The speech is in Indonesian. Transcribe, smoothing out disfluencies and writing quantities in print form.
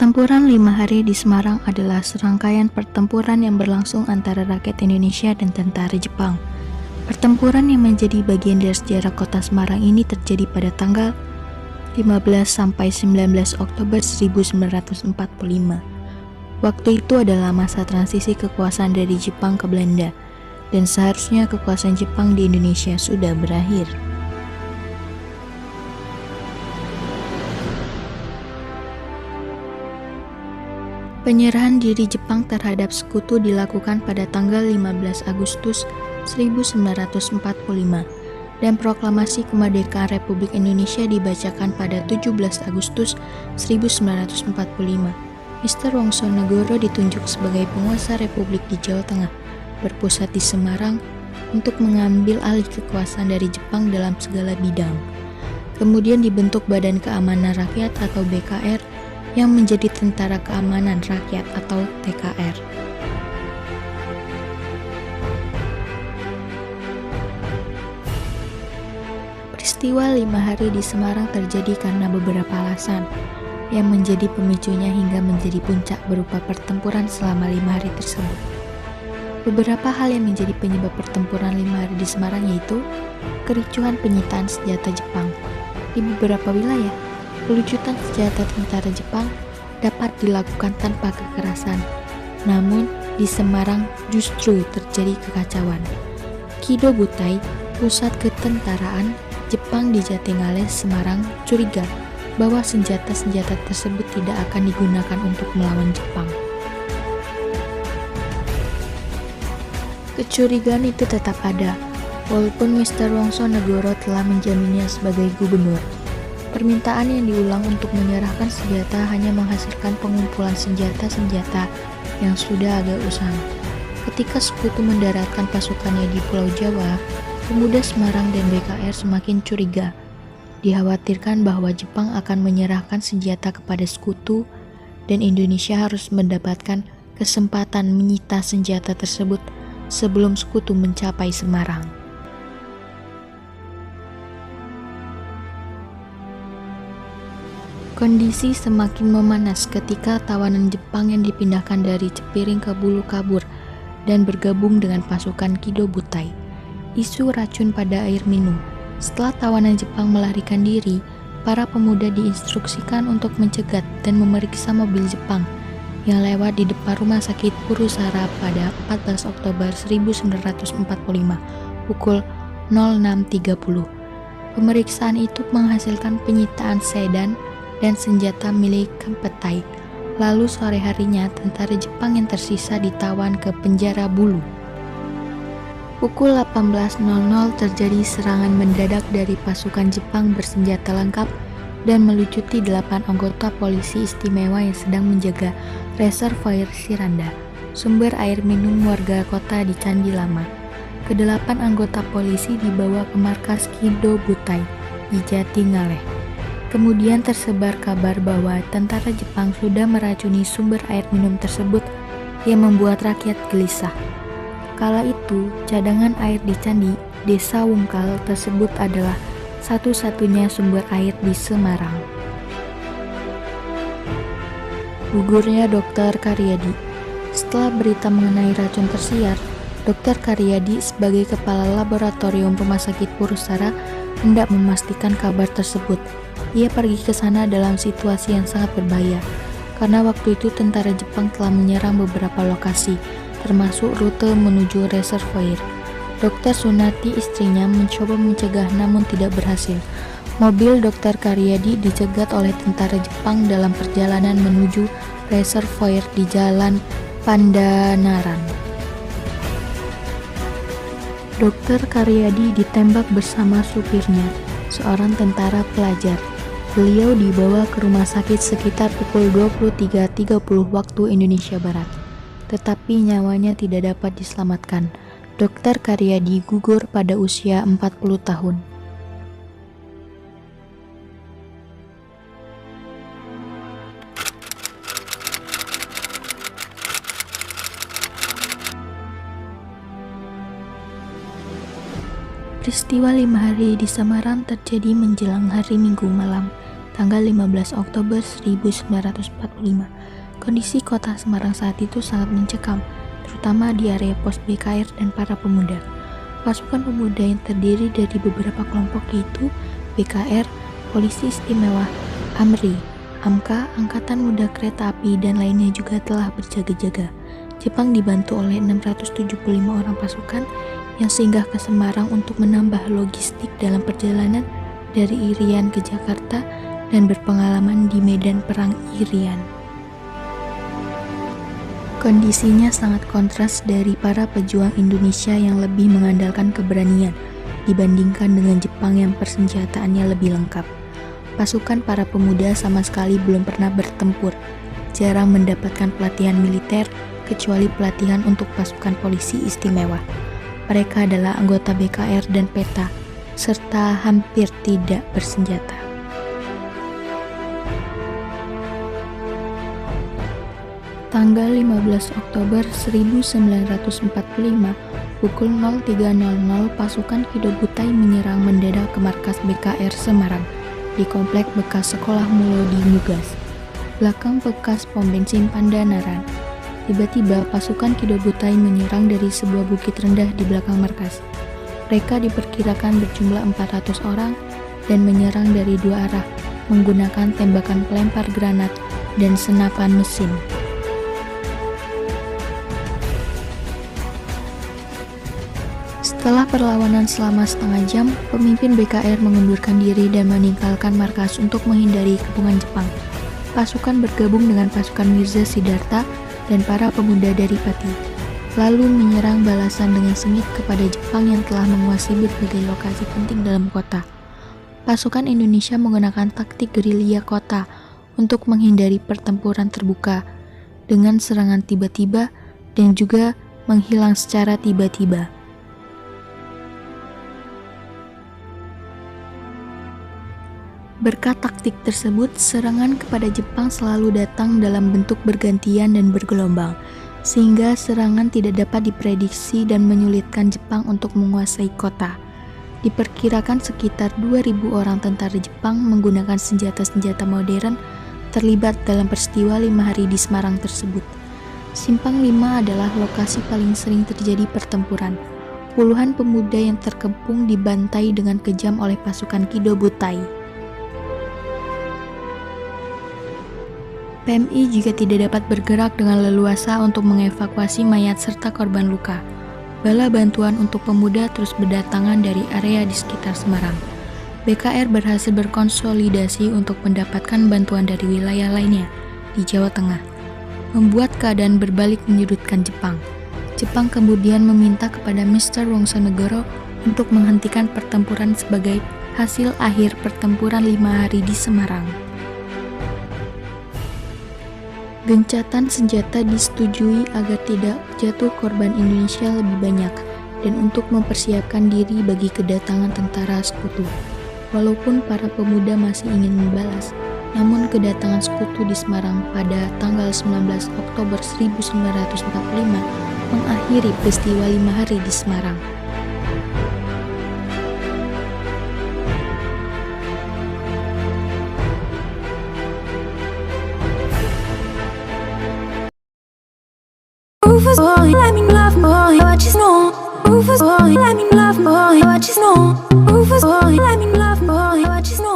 Pertempuran 5 hari di Semarang adalah serangkaian pertempuran yang berlangsung antara rakyat Indonesia dan tentara Jepang. Pertempuran yang menjadi bagian dari sejarah kota Semarang ini terjadi pada tanggal 15 sampai 19 Oktober 1945. Waktu itu adalah masa transisi kekuasaan dari Jepang ke Belanda, dan seharusnya kekuasaan Jepang di Indonesia sudah berakhir. Penyerahan diri Jepang terhadap sekutu dilakukan pada tanggal 15 Agustus 1945 dan proklamasi kemerdekaan Republik Indonesia dibacakan pada 17 Agustus 1945. Mr. Wongsonegoro ditunjuk sebagai penguasa Republik di Jawa Tengah, berpusat di Semarang, untuk mengambil alih kekuasaan dari Jepang dalam segala bidang. Kemudian dibentuk Badan Keamanan Rakyat atau BKR yang menjadi Tentara Keamanan Rakyat atau TKR. Peristiwa 5 hari di Semarang terjadi karena beberapa alasan yang menjadi pemicunya hingga menjadi puncak berupa pertempuran selama 5 hari tersebut. Beberapa hal yang menjadi penyebab pertempuran 5 hari di Semarang yaitu kericuhan penyitaan senjata Jepang. Di beberapa wilayah, pelucutan senjata tentara Jepang dapat dilakukan tanpa kekerasan. Namun, di Semarang justru terjadi kekacauan. Kido Butai, pusat ketentaraan Jepang di Jatingaleh, Semarang, curiga bahwa senjata-senjata tersebut tidak akan digunakan untuk melawan Jepang. Kecurigaan itu tetap ada, walaupun Mr. Wongsonegoro telah menjaminnya sebagai gubernur. Permintaan yang diulang untuk menyerahkan senjata hanya menghasilkan pengumpulan senjata-senjata yang sudah agak usang. Ketika sekutu mendaratkan pasukannya di Pulau Jawa, pemuda Semarang dan BKR semakin curiga. Dikhawatirkan bahwa Jepang akan menyerahkan senjata kepada sekutu dan Indonesia harus mendapatkan kesempatan menyita senjata tersebut sebelum sekutu mencapai Semarang. Kondisi semakin memanas ketika tawanan Jepang yang dipindahkan dari Cepiring ke Bulu kabur dan bergabung dengan pasukan Kido Butai. Isu racun pada air minum. Setelah tawanan Jepang melarikan diri, para pemuda diinstruksikan untuk mencegat dan memeriksa mobil Jepang yang lewat di depan rumah sakit Purusara pada 14 Oktober 1945 pukul 06.30. Pemeriksaan itu menghasilkan penyitaan sedan dan senjata milik Kempetai. Lalu sore harinya tentara Jepang yang tersisa ditawan ke penjara Bulu. Pukul 18.00 terjadi serangan mendadak dari pasukan Jepang bersenjata lengkap dan melucuti 8 anggota polisi istimewa yang sedang menjaga reservoir Siranda, sumber air minum warga kota di Candi Lama. Ke-8 anggota polisi dibawa ke markas Kido Butai di Jatingaleh. Kemudian tersebar kabar bahwa tentara Jepang sudah meracuni sumber air minum tersebut yang membuat rakyat gelisah. Kala itu, cadangan air di Candi, Desa Wungkal tersebut adalah satu-satunya sumber air di Semarang. Gugurnya Dr. Karyadi. Setelah berita mengenai racun tersiar, Dr. Karyadi sebagai kepala laboratorium Rumah Sakit Purusara hendak memastikan kabar tersebut. Ia pergi ke sana dalam situasi yang sangat berbahaya, karena waktu itu tentara Jepang telah menyerang beberapa lokasi, termasuk rute menuju reservoir. Dr. Sunati, istrinya, mencoba mencegah namun tidak berhasil. Mobil Dr. Karyadi dicegat oleh tentara Jepang dalam perjalanan menuju reservoir di Jalan Pandanaran. Dr. Karyadi ditembak bersama supirnya, seorang tentara pelajar. Beliau dibawa ke rumah sakit sekitar pukul 23.30 waktu Indonesia Barat. Tetapi nyawanya tidak dapat diselamatkan. Dr. Karyadi gugur pada usia 40 tahun. Peristiwa 5 hari di Semarang terjadi menjelang hari Minggu malam, tanggal 15 Oktober 1945. Kondisi kota Semarang saat itu sangat mencekam, terutama di area pos BKR dan para pemuda. Pasukan pemuda yang terdiri dari beberapa kelompok yaitu BKR, Polisi Istimewa, AMRI, AMKA, Angkatan Muda Kereta Api, dan lainnya juga telah berjaga-jaga. Jepang dibantu oleh 675 orang pasukan yang singgah ke Semarang untuk menambah logistik dalam perjalanan dari Irian ke Jakarta dan berpengalaman di medan perang Irian. Kondisinya sangat kontras dari para pejuang Indonesia yang lebih mengandalkan keberanian dibandingkan dengan Jepang yang persenjataannya lebih lengkap. Pasukan para pemuda sama sekali belum pernah bertempur, jarang mendapatkan pelatihan militer kecuali pelatihan untuk pasukan polisi istimewa. Mereka adalah anggota BKR dan PETA, serta hampir tidak bersenjata. Tanggal 15 Oktober 1945, pukul 03.00 pasukan Kido Butai menyerang mendadak ke markas BKR Semarang di komplek bekas sekolah Mulo di Mugas, belakang bekas pom bensin Pandanaran. Tiba-tiba pasukan Kido Butai menyerang dari sebuah bukit rendah di belakang markas. Mereka diperkirakan berjumlah 400 orang dan menyerang dari dua arah menggunakan tembakan pelempar granat dan senapan mesin. Setelah perlawanan selama setengah jam, pemimpin BKR mengundurkan diri dan meninggalkan markas untuk menghindari kepungan Jepang. Pasukan bergabung dengan pasukan Mirza Siddhartha dan para pemuda dari Pati, lalu menyerang balasan dengan sengit kepada Jepang yang telah menguasai berbagai lokasi penting dalam kota. Pasukan Indonesia menggunakan taktik gerilya kota untuk menghindari pertempuran terbuka dengan serangan tiba-tiba dan juga menghilang secara tiba-tiba. Berkat taktik tersebut, serangan kepada Jepang selalu datang dalam bentuk bergantian dan bergelombang, sehingga serangan tidak dapat diprediksi dan menyulitkan Jepang untuk menguasai kota. Diperkirakan sekitar 2.000 orang tentara Jepang menggunakan senjata-senjata modern terlibat dalam peristiwa 5 hari di Semarang tersebut. Simpang 5 adalah lokasi paling sering terjadi pertempuran. Puluhan pemuda yang terkepung dibantai dengan kejam oleh pasukan Kido Butai. PMI juga tidak dapat bergerak dengan leluasa untuk mengevakuasi mayat serta korban luka. Bala bantuan untuk pemuda terus berdatangan dari area di sekitar Semarang. BKR berhasil berkonsolidasi untuk mendapatkan bantuan dari wilayah lainnya di Jawa Tengah, membuat keadaan berbalik menyudutkan Jepang. Jepang kemudian meminta kepada Mr. Wongsonegoro untuk menghentikan pertempuran sebagai hasil akhir pertempuran 5 hari di Semarang. Gencatan senjata disetujui agar tidak jatuh korban Indonesia lebih banyak dan untuk mempersiapkan diri bagi kedatangan tentara sekutu. Walaupun para pemuda masih ingin membalas, namun kedatangan sekutu di Semarang pada tanggal 19 Oktober 1945 mengakhiri peristiwa 5 hari di Semarang. Rufus boy, let me love boy, what you know? Rufus boy, let me love boy, what you know? Rufus boy, let me love boy, what you know?